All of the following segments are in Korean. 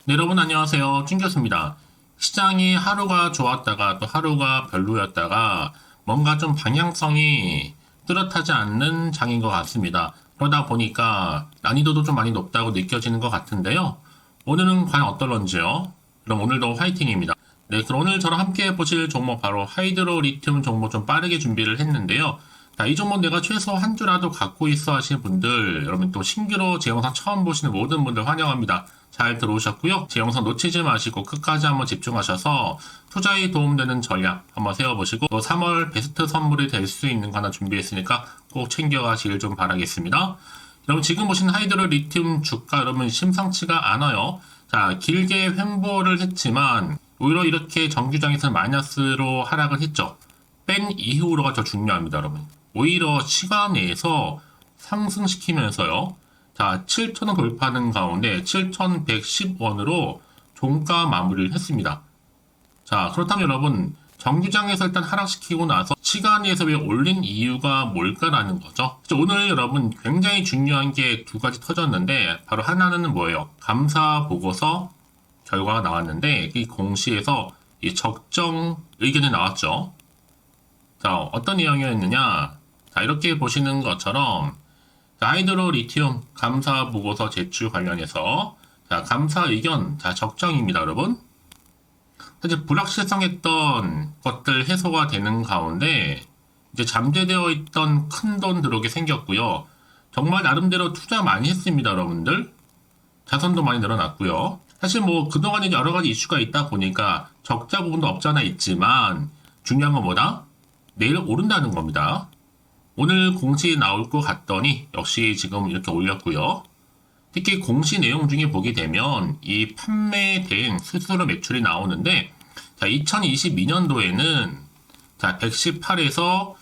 네, 여러분 안녕하세요. 찐교수입니다. 시장이 하루가 좋았다가 또 하루가 별로였다가 뭔가 좀 방향성이 뚜렷하지 않는 장인 것 같습니다. 그러다 보니까 난이도도 좀 많이 높다고 느껴지는 것 같은데요. 오늘은 과연 어떨런지요? 그럼 오늘도 화이팅입니다. 네, 그럼 오늘 저랑 함께 보실 종목 바로 하이드로 리튬 종목 좀 빠르게 준비를 했는데요. 자, 이 종목 내가 최소 한 주라도 갖고 있어 하시는 분들, 여러분 또 신규로 제 영상 처음 보시는 모든 분들 환영합니다. 잘 들어오셨고요. 제 영상 놓치지 마시고 끝까지 한번 집중하셔서 투자에 도움되는 전략 한번 세워보시고 또 3월 베스트 선물이 될 수 있는 거 하나 준비했으니까 꼭 챙겨가시길 좀 바라겠습니다. 여러분 지금 보신 하이드로 리튬 주가 여러분 심상치가 않아요. 자, 길게 횡보를 했지만 오히려 이렇게 정규장에서 마이너스로 하락을 했죠. 뺀 이후로가 더 중요합니다, 여러분. 오히려 시간 내에서 상승시키면서요. 자, 7,000원 돌파하는 가운데 7,110원으로 종가 마무리를 했습니다. 자, 그렇다면 여러분, 정규장에서 일단 하락시키고 나서 시간에서 왜 올린 이유가 뭘까라는 거죠. 오늘 여러분 굉장히 중요한 게 두 가지 터졌는데 바로 하나는 뭐예요? 감사 보고서 결과가 나왔는데 이 공시에서 이 적정 의견이 나왔죠. 자, 어떤 내용이었느냐? 자, 이렇게 보시는 것처럼 하이드로 리튬 감사 보고서 제출 관련해서 자, 감사 의견 자, 적정입니다, 여러분. 사실 불확실성했던 것들 해소가 되는 가운데 이제 잠재되어 있던 큰 돈 들어오게 생겼고요. 정말 나름대로 투자 많이 했습니다, 여러분들. 자산도 많이 늘어났고요. 사실 뭐 그동안에 여러 가지 이슈가 있다 보니까 적자 부분도 없잖아 있지만 중요한 건 뭐다? 내일 오른다는 겁니다. 오늘 공시 나올 것 같더니 역시 지금 이렇게 올렸고요. 특히 공시 내용 중에 보게 되면 이 판매 대행 수수료 매출이 나오는데 자, 2022년도에는 자, 118에서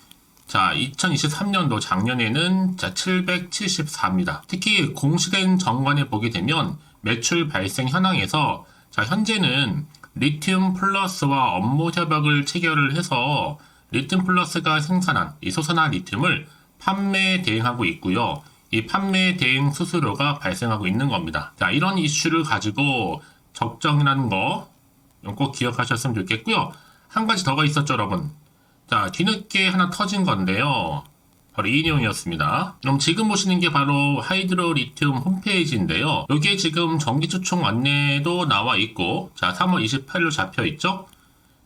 자, 2023년도 작년에는 자, 774입니다. 특히 공시된 정관에 보게 되면 매출 발생 현황에서 자, 현재는 리튬 플러스와 업무 협약을 체결을 해서 리튬 플러스가 생산한 이 소산화 리튬을 판매 대행하고 있고요. 이 판매 대행 수수료가 발생하고 있는 겁니다. 자, 이런 이슈를 가지고 적정이라는 거 꼭 기억하셨으면 좋겠고요. 한 가지 더가 있었죠, 여러분. 자, 뒤늦게 하나 터진 건데요. 바로 이 내용이었습니다. 그럼 지금 보시는 게 바로 하이드로 리튬 홈페이지인데요. 여기에 지금 정기추총 안내도 나와 있고, 자, 3월 28일로 잡혀 있죠.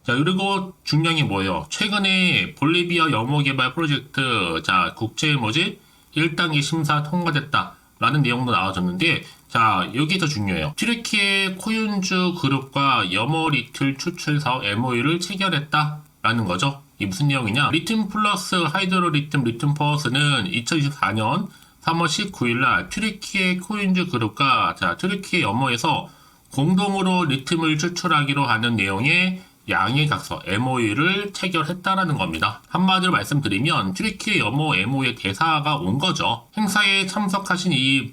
자, 그리고 중요한 게 뭐예요? 최근에 볼리비아 염호 개발 프로젝트, 자, 국제 모집 1단계 심사 통과됐다. 라는 내용도 나와줬는데, 자, 여기 더 중요해요. 튀르키예 코윤주 그룹과 염호 리튬 추출 사업 MOU를 체결했다. 라는 거죠. 이 무슨 내용이냐? 리튬 플러스 하이드로 리튬 리튬 퍼스는 2024년 3월 19일날 튀르키예 코윤주 그룹과 자, 튀르키예 염호에서 공동으로 리튬을 추출하기로 하는 내용의 양해각서 MOU를 체결했다라는 겁니다. 한마디로 말씀드리면 튀르키예 염호 MOU의 대사가 온 거죠. 행사에 참석하신 이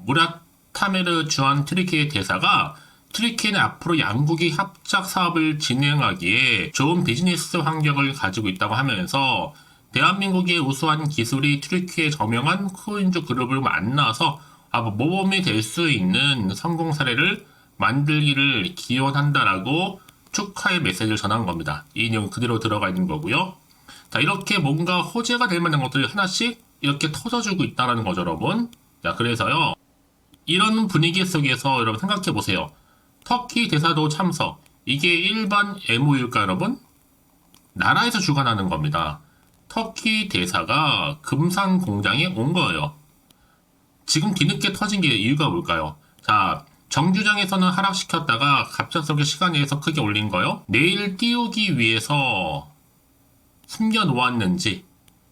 무랏 타메르 주한 튀르키예 대사가 튀르키예는 앞으로 양국이 합작 사업을 진행하기에 좋은 비즈니스 환경을 가지고 있다고 하면서 대한민국의 우수한 기술이 튀르키예에 저명한 코인주 그룹을 만나서 모범이 될 수 있는 성공 사례를 만들기를 기원한다라고 축하의 메시지를 전한 겁니다. 이 내용 그대로 들어가 있는 거고요. 자, 이렇게 뭔가 호재가 될 만한 것들이 하나씩 이렇게 터져주고 있다는 거죠, 여러분. 자, 그래서요. 이런 분위기 속에서 여러분 생각해 보세요. 터키 대사도 참석. 이게 일반 MOU일까, 여러분? 나라에서 주관하는 겁니다. 터키 대사가 금산 공장에 온 거예요. 지금 뒤늦게 터진 게 이유가 뭘까요? 자, 정규장에서는 하락시켰다가 갑작스럽게 시간 내에서 크게 올린 거요. 내일 띄우기 위해서 숨겨놓았는지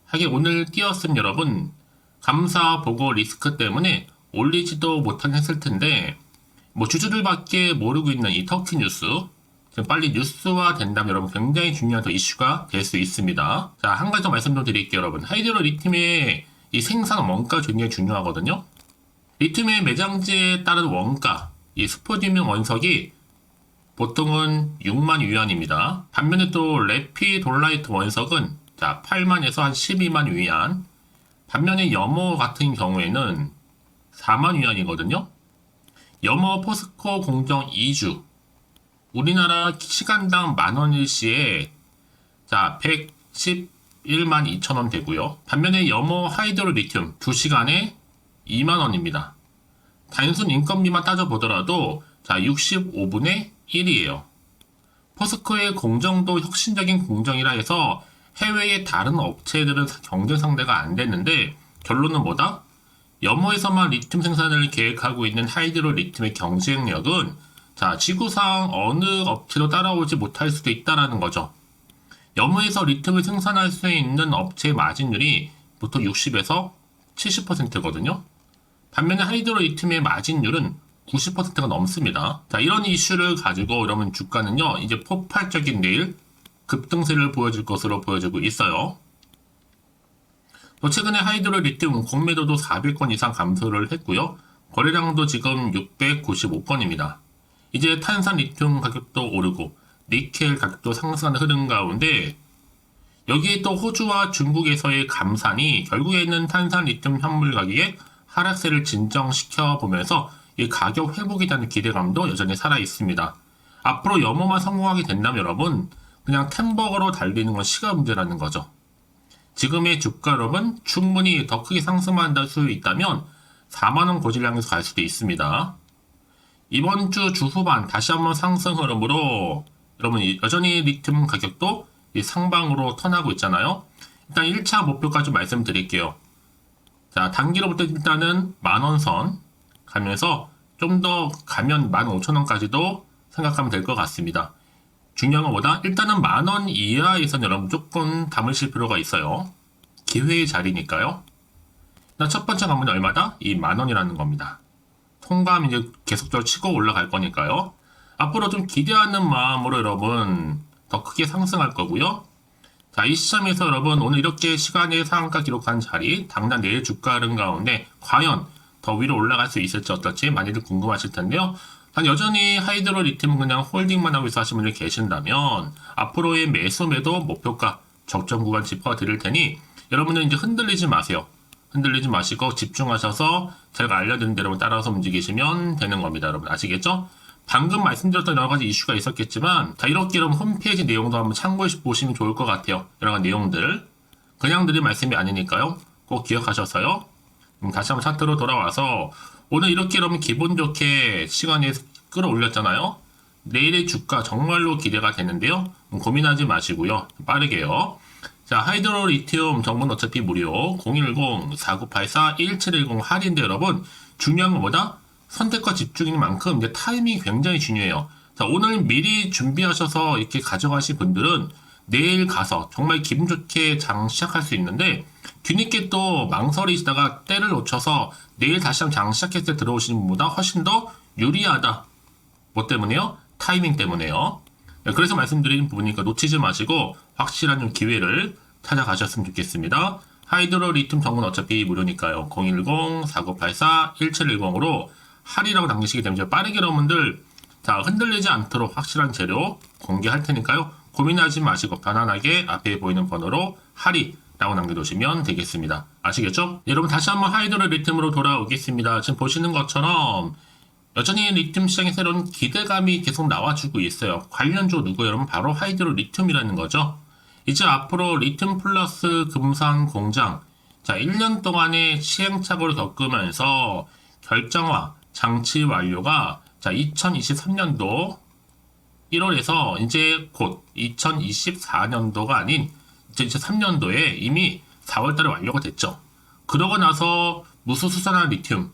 하긴 오늘 띄웠음 여러분 감사 보고 리스크 때문에 올리지도 못했을 텐데 뭐 주주들밖에 모르고 있는 이 터키 뉴스 지금 빨리 뉴스화 된다면 여러분 굉장히 중요한 더 이슈가 될 수 있습니다. 자, 한 가지 더 말씀 좀 드릴게요, 여러분. 하이드로 리튬의 이 생산 원가 굉장히 중요하거든요. 리튬의 매장지에 따른 원가, 이 스포디움 원석이 보통은 6만 위안입니다. 반면에 또 레피돌라이트 원석은 자 8만에서 한 12만 위안. 반면에 염호 같은 경우에는 4만 위안이거든요. 염호 포스코 공정 2주 우리나라 시간당 만원일 시에 자 111만 2천원 되고요. 반면에 염호 하이드로 리튬 2시간에 2만원입니다. 단순 인건비만 따져보더라도 자 65분의 1이에요. 포스코의 공정도 혁신적인 공정이라 해서 해외의 다른 업체들은 경쟁 상대가 안 됐는데 결론은 뭐다? 염호에서만 리튬 생산을 계획하고 있는 하이드로 리튬의 경쟁력은 자 지구상 어느 업체도 따라오지 못할 수도 있다라는 거죠. 염호에서 리튬을 생산할 수 있는 업체의 마진율이 보통 60에서 70%거든요. 반면에 하이드로 리튬의 마진율은 90%가 넘습니다. 자, 이런 이슈를 가지고 여러분 주가는요, 이제 폭발적인 내일 급등세를 보여줄 것으로 보여지고 있어요. 또 최근에 하이드로 리튬 공매도도 400건 이상 감소를 했고요. 거래량도 지금 695건입니다. 이제 탄산 리튬 가격도 오르고 니켈 가격도 상승하는 흐름 가운데 여기에 또 호주와 중국에서의 감산이 결국에는 탄산 리튬 현물 가격의 하락세를 진정시켜 보면서 이 가격 회복에 대한 기대감도 여전히 살아 있습니다. 앞으로 염호만 성공하게 된다면 여러분 그냥 템버거로 달리는 건 시간 문제라는 거죠. 지금의 주가 여러분 충분히 더 크게 상승할 수 있다면 4만원 고질량에서 갈 수도 있습니다. 이번 주 후반 다시 한번 상승 흐름으로 여러분 여전히 리튬 가격도 상방으로 턴하고 있잖아요. 일단 1차 목표까지 말씀드릴게요. 자, 단기로 볼 때 일단은 만원선 가면서 좀 더 가면 15,000원까지도 생각하면 될 것 같습니다. 중요한 건 뭐다? 일단은 만원 이하에서는 여러분 조금 담으실 필요가 있어요. 기회의 자리니까요. 첫 번째 관문이 얼마다? 이 만원이라는 겁니다. 통과하면 이제 계속적으로 치고 올라갈 거니까요. 앞으로 좀 기대하는 마음으로 여러분 더 크게 상승할 거고요. 자, 이 시점에서 여러분 오늘 이렇게 시간의 상한가 기록한 자리, 당장 내일 주가 흐름 가운데 과연 더 위로 올라갈 수 있을지 어떨지 많이들 궁금하실 텐데요. 단 여전히 하이드로 리튬은 그냥 홀딩만 하고 있어 하시는 분이 계신다면 앞으로의 매수 매도 목표가 적정 구간 짚어 드릴 테니 여러분은 이제 흔들리지 마세요. 흔들리지 마시고 집중하셔서 제가 알려드린 대로 따라서 움직이시면 되는 겁니다. 여러분 아시겠죠? 방금 말씀드렸던 여러 가지 이슈가 있었겠지만 자 이렇게 여러분 홈페이지 내용도 한번 참고해 보시면 좋을 것 같아요. 여러 가지 내용들 그냥 드린 말씀이 아니니까요. 꼭 기억하셔서요. 다시 한번 차트로 돌아와서 오늘 이렇게 여러분 기분 좋게 시간에 끌어올렸잖아요. 내일의 주가 정말로 기대가 되는데요. 고민하지 마시고요. 빠르게요. 자, 하이드로 리튬 정보는 어차피 무료 010-4984-1710 할인데 여러분 중요한 건 뭐다? 선택과 집중인 만큼 이제 타이밍이 굉장히 중요해요. 자, 오늘 미리 준비하셔서 이렇게 가져가실 분들은 내일 가서 정말 기분 좋게 장 시작할 수 있는데 뒤늦게 또 망설이시다가 때를 놓쳐서 내일 다시 한번 장 시작했을 때 들어오시는 분보다 훨씬 더 유리하다. 뭐 때문에요? 타이밍 때문에요. 그래서 말씀드린 부분이니까 놓치지 마시고 확실한 좀 기회를 찾아가셨으면 좋겠습니다. 하이드로 리튬 정보는 어차피 무료니까요. 010-4984-1710으로 할이라고 남기시게 되면 빠르게 여러분들 자 흔들리지 않도록 확실한 재료 공개할 테니까요. 고민하지 마시고 편안하게 앞에 보이는 번호로 할이라고 남겨두시면 되겠습니다. 아시겠죠? 여러분 다시 한번 하이드로 리튬으로 돌아오겠습니다. 지금 보시는 것처럼 여전히 리튬 시장에 새로운 기대감이 계속 나와주고 있어요. 관련주 누구 여러분 바로 하이드로 리튬이라는 거죠. 이제 앞으로 리튬 플러스 금산 공장 자 1년 동안의 시행착오를 겪으면서 결정화 장치 완료가 자 2023년도 1월에서 이제 곧 2024년도가 아닌 2023년도에 이미 4월달에 완료가 됐죠. 그러고 나서 무수수산화 리튬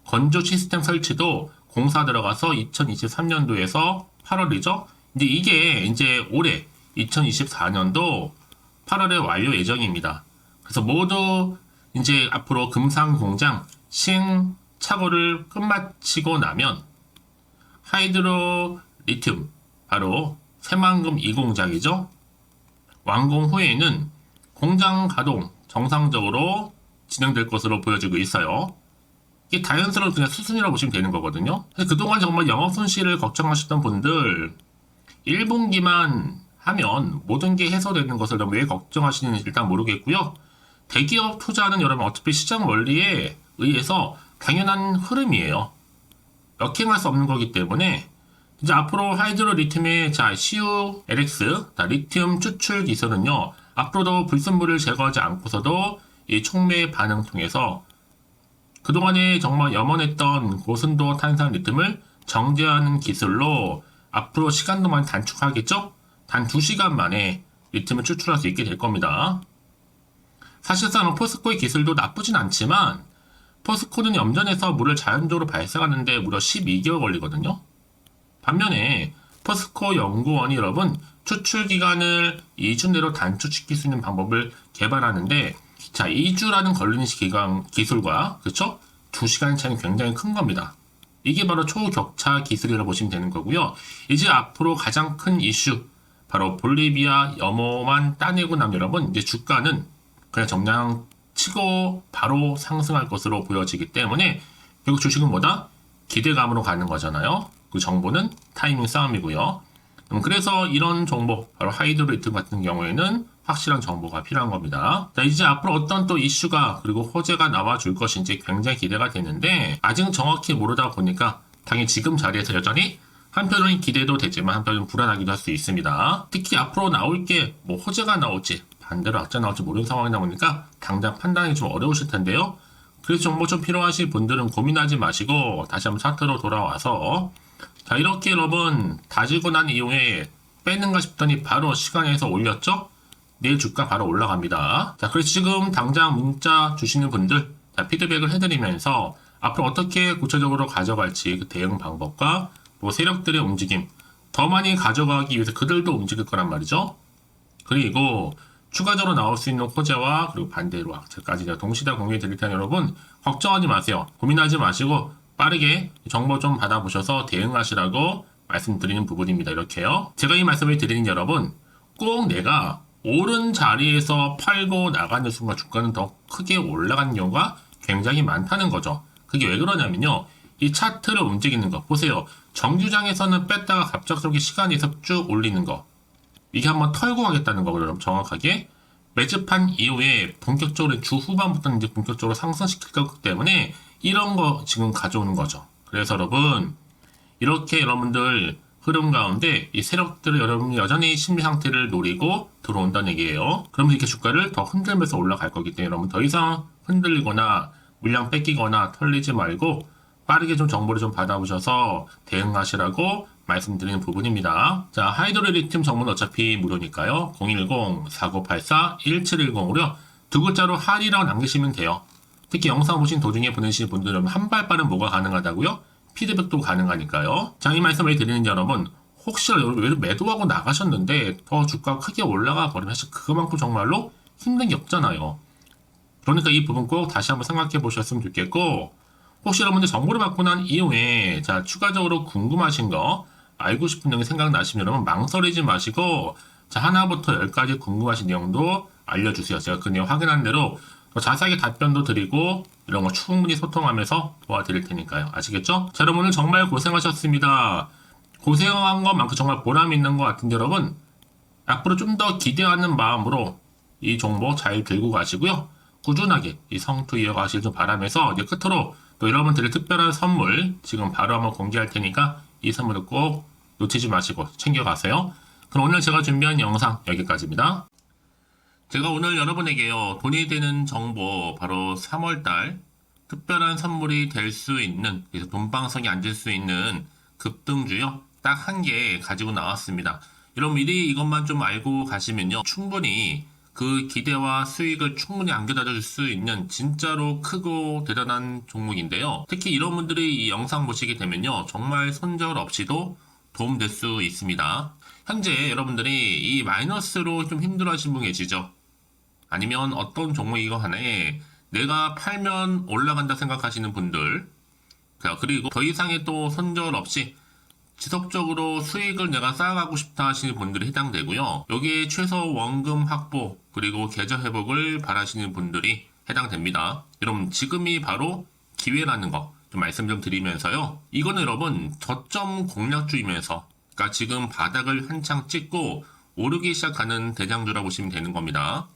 건조 시스템 설치도 공사 들어가서 2023년도에서 8월이죠. 이제 이게 이제 올해 2024년도 8월에 완료 예정입니다. 그래서 모두 이제 앞으로 금산 공장 시행 착오를 끝마치고 나면 하이드로 리튬 바로 새만금 2공장이죠. 완공 후에는 공장 가동 정상적으로 진행될 것으로 보여지고 있어요. 이게 자연스러운 그냥 수순이라고 보시면 되는 거거든요. 그동안 정말 영업 손실을 걱정하셨던 분들 1분기만 하면 모든 게 해소되는 것을 왜 걱정하시는지 일단 모르겠고요. 대기업 투자는 여러분 어차피 시장 원리에 의해서 당연한 흐름이에요. 역행할 수 없는 거기 때문에 이제 앞으로 하이드로 리튬의 자 CuLX 리튬 추출 기술은요, 앞으로도 불순물을 제거하지 않고서도 이 촉매 반응 통해서 그동안에 정말 염원했던 고순도 탄산 리튬을 정제하는 기술로 앞으로 시간도 많이 단축하겠죠? 단 2시간 만에 리튬을 추출할 수 있게 될 겁니다. 사실상 포스코의 기술도 나쁘진 않지만 포스코는 염전에서 물을 자연적으로 발생하는데 무려 12개월 걸리거든요. 반면에 포스코 연구원이 여러분 추출 기간을 2주 내로 단축시킬 수 있는 방법을 개발하는데, 자 2주라는 걸리는 기술과 그쵸? 2시간 차이는 굉장히 큰 겁니다. 이게 바로 초격차 기술이라고 보시면 되는 거고요. 이제 앞으로 가장 큰 이슈 바로 볼리비아 염호만 따내고 나면 여러분 이제 주가는 그냥 정량 치고 바로 상승할 것으로 보여지기 때문에 결국 주식은 뭐다? 기대감으로 가는 거잖아요. 그 정보는 타이밍 싸움이고요. 그래서 이런 정보, 바로 하이드로 리튬 같은 경우에는 확실한 정보가 필요한 겁니다. 자, 이제 앞으로 어떤 또 이슈가 그리고 호재가 나와줄 것인지 굉장히 기대가 되는데 아직은 정확히 모르다 보니까 당연히 지금 자리에서 여전히 한편으로는 기대도 되지만 한편으로는 불안하기도 할 수 있습니다. 특히 앞으로 나올 게 뭐 호재가 나올지 반대로 악재 나올지 모르는 상황이다 보니까 당장 판단이 좀 어려우실 텐데요. 그래서 정보 좀 필요하신 분들은 고민하지 마시고 다시 한번 차트로 돌아와서 자 이렇게 여러분 다지고 난 이후에 빼는가 싶더니 바로 시간에서 올렸죠? 내일 주가 바로 올라갑니다. 자 그래서 지금 당장 문자 주시는 분들 자, 피드백을 해드리면서 앞으로 어떻게 구체적으로 가져갈지 그 대응 방법과 또 세력들의 움직임 더 많이 가져가기 위해서 그들도 움직일 거란 말이죠. 그리고 추가적으로 나올 수 있는 호재와 그리고 반대로 악재까지 동시다 공유해 드릴 테니 여러분 걱정하지 마세요. 고민하지 마시고 빠르게 정보 좀 받아보셔서 대응하시라고 말씀드리는 부분입니다. 이렇게요. 제가 이 말씀을 드리는 여러분 꼭 내가 오른 자리에서 팔고 나가는 순간 주가는 더 크게 올라가는 경우가 굉장히 많다는 거죠. 그게 왜 그러냐면요. 이 차트를 움직이는 거 보세요. 정규장에서는 뺐다가 갑작스럽게 시간에서 쭉 올리는 거 이게 한번 털고 가겠다는 거고요. 여러분 정확하게 매집한 이후에 본격적으로 주 후반부터는 이제 본격적으로 상승시킬 거기 때문에 이런 거 지금 가져오는 거죠. 그래서 여러분 이렇게 여러분들 흐름 가운데 이 세력들을 여러분이 여전히 심리 상태를 노리고 들어온다는 얘기예요. 그러면 이렇게 주가를 더 흔들면서 올라갈 거기 때문에 여러분 더 이상 흔들리거나 물량 뺏기거나 털리지 말고 빠르게 좀 정보를 좀 받아보셔서 대응하시라고 말씀드리는 부분입니다. 자, 하이드로 리튬 정보는 어차피 무료니까요. 010-4984-1710으로요. 두 글자로 할이라고 남기시면 돼요. 특히 영상 보신 도중에 보내시는 분들은 한 발 빠른 뭐가 가능하다고요? 피드백도 가능하니까요. 자, 이 말씀을 드리는 여러분 혹시라도 매도하고 나가셨는데 더 주가가 크게 올라가 버리면 사실 그만큼 정말로 힘든 게 없잖아요. 그러니까 이 부분 꼭 다시 한번 생각해 보셨으면 좋겠고 혹시 여러분들 정보를 받고 난 이후에 자 추가적으로 궁금하신 거 알고 싶은 내용이 생각나시면 여러분 망설이지 마시고 자 하나부터 10까지 궁금하신 내용도 알려주세요. 제가 그 내용 확인한 대로 더 자세하게 답변도 드리고 이런 거 충분히 소통하면서 도와드릴 테니까요. 아시겠죠? 자 여러분 오늘 정말 고생하셨습니다. 고생한 것만큼 정말 보람 있는 것 같은데 여러분 앞으로 좀 더 기대하는 마음으로 이 정보 잘 들고 가시고요. 꾸준하게 이 성투 이어가실 줄 바라면서 이제 끝으로 또 여러분들의 특별한 선물 지금 바로 한번 공개할 테니까 이 선물을 꼭 놓치지 마시고 챙겨가세요. 그럼 오늘 제가 준비한 영상 여기까지입니다. 제가 오늘 여러분에게요 돈이 되는 정보 바로 3월달 특별한 선물이 될 수 있는 그래서 돈방석에 앉을 수 있는 급등주요 딱 한 개 가지고 나왔습니다. 여러분 미리 이것만 좀 알고 가시면요 충분히 그 기대와 수익을 충분히 안겨다 줄 수 있는 진짜로 크고 대단한 종목인데요. 특히 이런 분들이 이 영상 보시게 되면요. 정말 손절 없이도 도움될 수 있습니다. 현재 여러분들이 이 마이너스로 좀 힘들어 하시는 분 계시죠? 아니면 어떤 종목이고 하나에 내가 팔면 올라간다 생각하시는 분들 그리고 더 이상의 또 손절 없이 지속적으로 수익을 내가 쌓아가고 싶다 하시는 분들이 해당되고요. 여기에 최소 원금 확보 그리고 계좌 회복을 바라시는 분들이 해당됩니다. 여러분 지금이 바로 기회라는 거 좀 말씀 좀 드리면서요. 이거는 여러분 저점 공략주이면서 그러니까 지금 바닥을 한창 찍고 오르기 시작하는 대장주라고 보시면 되는 겁니다.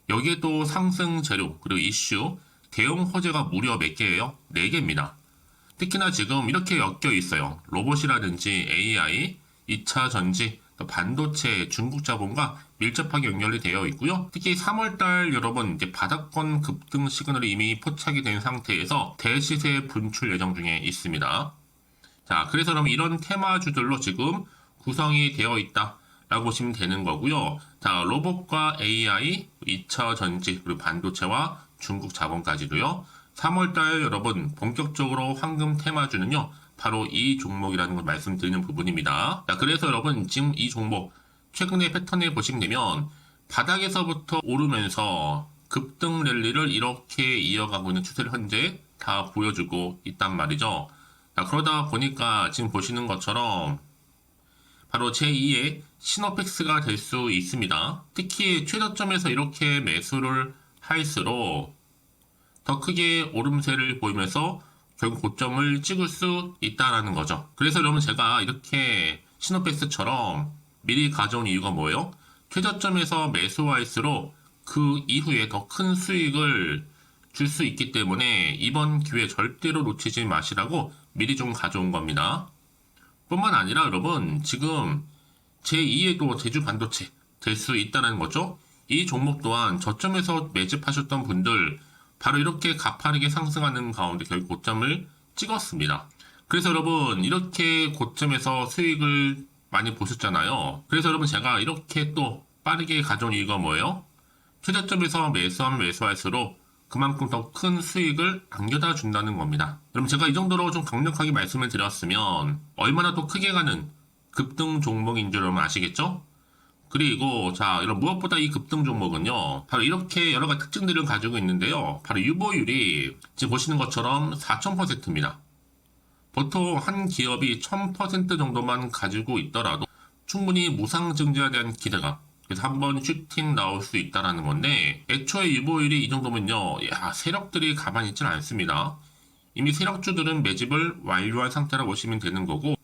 여기에 또 상승 재료 그리고 이슈 대형 호재가 무려 몇 개예요? 4개입니다. 특히나 지금 이렇게 엮여 있어요. 로봇이라든지 AI, 2차 전지, 또 반도체, 중국 자본과 밀접하게 연결이 되어 있고요. 특히 3월달 여러분 이제 바닥권 급등 시그널이 이미 포착이 된 상태에서 대시세 분출 예정 중에 있습니다. 자, 그래서 그럼 이런 테마주들로 지금 구성이 되어 있다라고 보시면 되는 거고요. 자, 로봇과 AI, 2차 전지, 그리고 반도체와 중국 자본까지도요. 3월달 여러분 본격적으로 황금 테마주는요. 바로 이 종목이라는 걸 말씀드리는 부분입니다. 자, 그래서 여러분 지금 이 종목 최근의 패턴을 보시면 되면 바닥에서부터 오르면서 급등 랠리를 이렇게 이어가고 있는 추세를 현재 다 보여주고 있단 말이죠. 자, 그러다 보니까 지금 보시는 것처럼 바로 제2의 시노펙스가 될 수 있습니다. 특히 최저점에서 이렇게 매수를 할수록 더 크게 오름세를 보이면서 결국 고점을 찍을 수 있다라는 거죠. 그래서 여러분 제가 이렇게 시노펙스처럼 미리 가져온 이유가 뭐예요? 최저점에서 매수할수록 그 이후에 더 큰 수익을 줄 수 있기 때문에 이번 기회 절대로 놓치지 마시라고 미리 좀 가져온 겁니다. 뿐만 아니라 여러분 지금 제2에도 제주 반도체 될 수 있다는 거죠. 이 종목 또한 저점에서 매집하셨던 분들 바로 이렇게 가파르게 상승하는 가운데 결국 고점을 찍었습니다. 그래서 여러분 이렇게 고점에서 수익을 많이 보셨잖아요. 그래서 여러분 제가 이렇게 또 빠르게 가져온 이유가 뭐예요? 최저점에서 매수하면 매수할수록 그만큼 더 큰 수익을 안겨다 준다는 겁니다. 그럼 제가 이 정도로 좀 강력하게 말씀을 드렸으면 얼마나 또 크게 가는 급등 종목인 줄 여러분 아시겠죠? 그리고 자, 이런 무엇보다 이 급등 종목은요. 바로 이렇게 여러 가지 특징들을 가지고 있는데요. 바로 유보율이 지금 보시는 것처럼 4000%입니다. 보통 한 기업이 1000% 정도만 가지고 있더라도 충분히 무상증자에 대한 기대가 그래서 한번 슈팅 나올 수 있다라는 건데 애초에 유보율이 이 정도면요. 야, 세력들이 가만히 있지는 않습니다. 이미 세력주들은 매집을 완료한 상태라고 보시면 되는 거고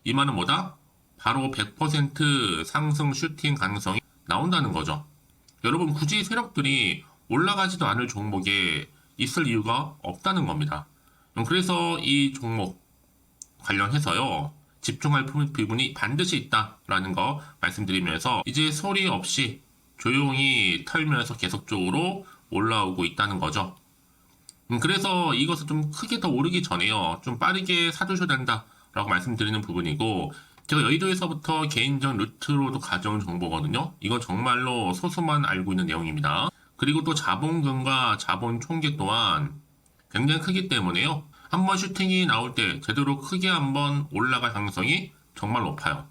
이 말은 뭐다? 바로 100% 상승 슈팅 가능성이 나온다는 거죠. 여러분 굳이 세력들이 올라가지도 않을 종목에 있을 이유가 없다는 겁니다. 그래서 이 종목 관련해서요. 집중할 부분이 반드시 있다라는 거 말씀드리면서 이제 소리 없이 조용히 털면서 계속적으로 올라오고 있다는 거죠. 그래서 이것을 좀 크게 더 오르기 전에요. 좀 빠르게 사두셔야 된다라고 말씀드리는 부분이고 제가 여의도에서부터 개인적 루트로도 가져온 정보거든요. 이건 정말로 소수만 알고 있는 내용입니다. 그리고 또 자본금과 자본 총계 또한 굉장히 크기 때문에요. 한번 슈팅이 나올 때 제대로 크게 한번 올라갈 가능성이 정말 높아요.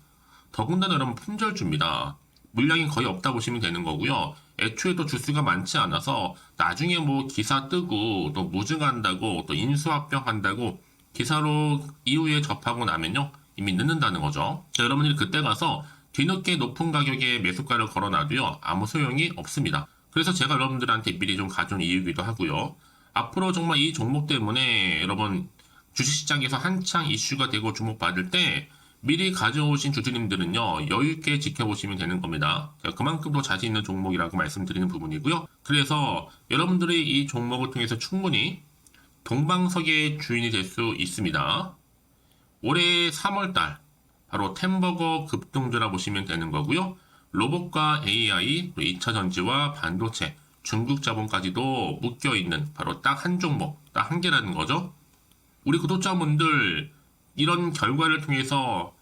더군다나 여러분 품절주입니다. 물량이 거의 없다 보시면 되는 거고요. 애초에 또 주수가 많지 않아서 나중에 뭐 기사 뜨고 또 무증한다고 또 인수합병한다고 기사로 이후에 접하고 나면요. 이미 늦는다는 거죠. 자, 여러분들이 그때 가서 뒤늦게 높은 가격에 매수가를 걸어놔도요. 아무 소용이 없습니다. 그래서 제가 여러분들한테 미리 좀 가져온 이유이기도 하고요. 앞으로 정말 이 종목 때문에 여러분 주식시장에서 한창 이슈가 되고 주목받을 때 미리 가져오신 주주님들은요 여유있게 지켜보시면 되는 겁니다. 그만큼 더 자신 있는 종목이라고 말씀드리는 부분이고요. 그래서 여러분들이 이 종목을 통해서 충분히 동방석의 주인이 될 수 있습니다. 올해 3월달 바로 템버거 급등주라 보시면 되는 거고요. 로봇과 AI, 2차 전지와 반도체 중국 자본까지도 묶여있는 바로 딱 한 종목, 딱 한 개라는 거죠. 우리 구독자분들 이런 결과를 통해서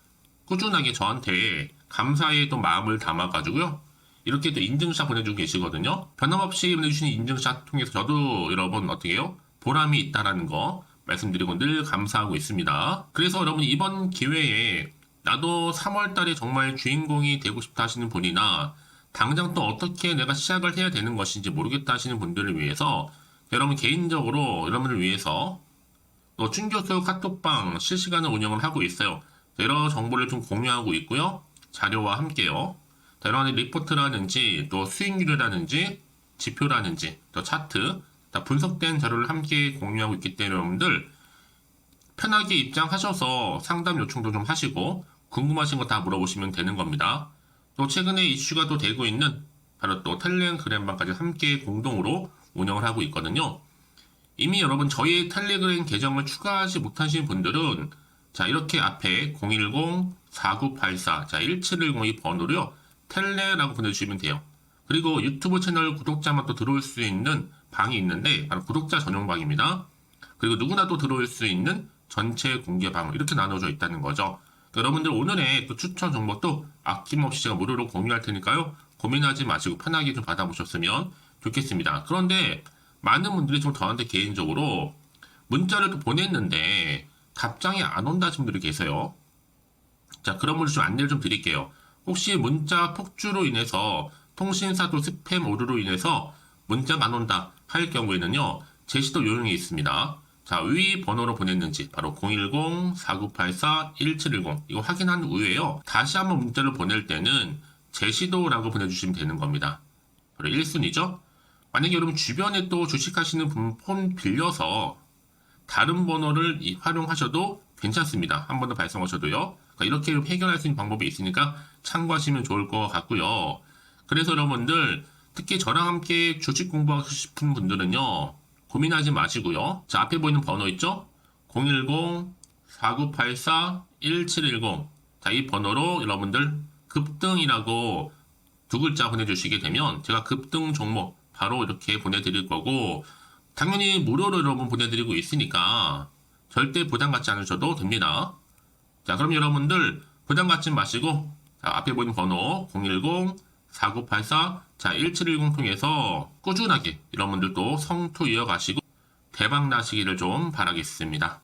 꾸준하게 저한테 감사의 또 마음을 담아가지고요. 이렇게 또 인증샷 보내주고 계시거든요. 변함없이 보내주시는 인증샷 통해서 저도 여러분 어떻게 해요? 보람이 있다라는 거 말씀드리고 늘 감사하고 있습니다. 그래서 여러분 이번 기회에 나도 3월달에 정말 주인공이 되고 싶다 하시는 분이나 당장 또 어떻게 내가 시작을 해야 되는 것인지 모르겠다 하시는 분들을 위해서 여러분 개인적으로 여러분을 위해서 또 춘교수 카톡방 실시간으로 운영을 하고 있어요. 여러 정보를 좀 공유하고 있고요. 자료와 함께요. 여러 가지 리포트라든지 또 수익률이라든지 지표라든지 또 차트 다 분석된 자료를 함께 공유하고 있기 때문에 여러분들 편하게 입장하셔서 상담 요청도 좀 하시고 궁금하신 거 다 물어보시면 되는 겁니다. 또 최근에 이슈가 또 되고 있는 바로 또 텔레그램방까지 함께 공동으로 운영을 하고 있거든요. 이미 여러분 저희 텔레그램 계정을 추가하지 못하신 분들은 자 이렇게 앞에 010-4984 자 1710 이 번호로요 텔레라고 보내주시면 돼요. 그리고 유튜브 채널 구독자만 또 들어올 수 있는 방이 있는데 바로 구독자 전용 방입니다. 그리고 누구나 또 들어올 수 있는 전체 공개 방 이렇게 나눠져 있다는 거죠. 그러니까 여러분들 오늘의 또 추천 정보도 아낌없이 제가 무료로 공유할 테니까요. 고민하지 마시고 편하게 좀 받아보셨으면 좋겠습니다. 그런데 많은 분들이 좀 저한테 개인적으로 문자를 또 보냈는데 답장이 안 온다 하신 분들이 계세요. 자, 그런 분들 좀 안내를 좀 드릴게요. 혹시 문자 폭주로 인해서 통신사도 스팸 오류로 인해서 문자가 안 온다 할 경우에는요. 제시도 요령이 있습니다. 자, 위 번호로 보냈는지 바로 010-4984-1710 이거 확인한 후에요. 다시 한번 문자를 보낼 때는 제시도라고 보내주시면 되는 겁니다. 바로 1순위죠. 만약에 여러분 주변에 또 주식하시는 분 폰 빌려서 다른 번호를 활용하셔도 괜찮습니다. 한 번 더 발송하셔도요. 그러니까 이렇게 해결할 수 있는 방법이 있으니까 참고하시면 좋을 것 같고요. 그래서 여러분들 특히 저랑 함께 주식 공부하고 싶은 분들은요. 고민하지 마시고요. 자, 앞에 보이는 번호 있죠? 010-4984-1710 자, 이 번호로 여러분들 급등이라고 두 글자 보내주시게 되면 제가 급등 종목 바로 이렇게 보내드릴 거고 당연히 무료로 여러분 보내드리고 있으니까 절대 부담 갖지 않으셔도 됩니다. 자, 그럼 여러분들 부담 갖지 마시고 자, 앞에 보이는 번호 010-4984 자, 1710 통해서 꾸준하게 여러분들도 성투 이어가시고 대박 나시기를 좀 바라겠습니다.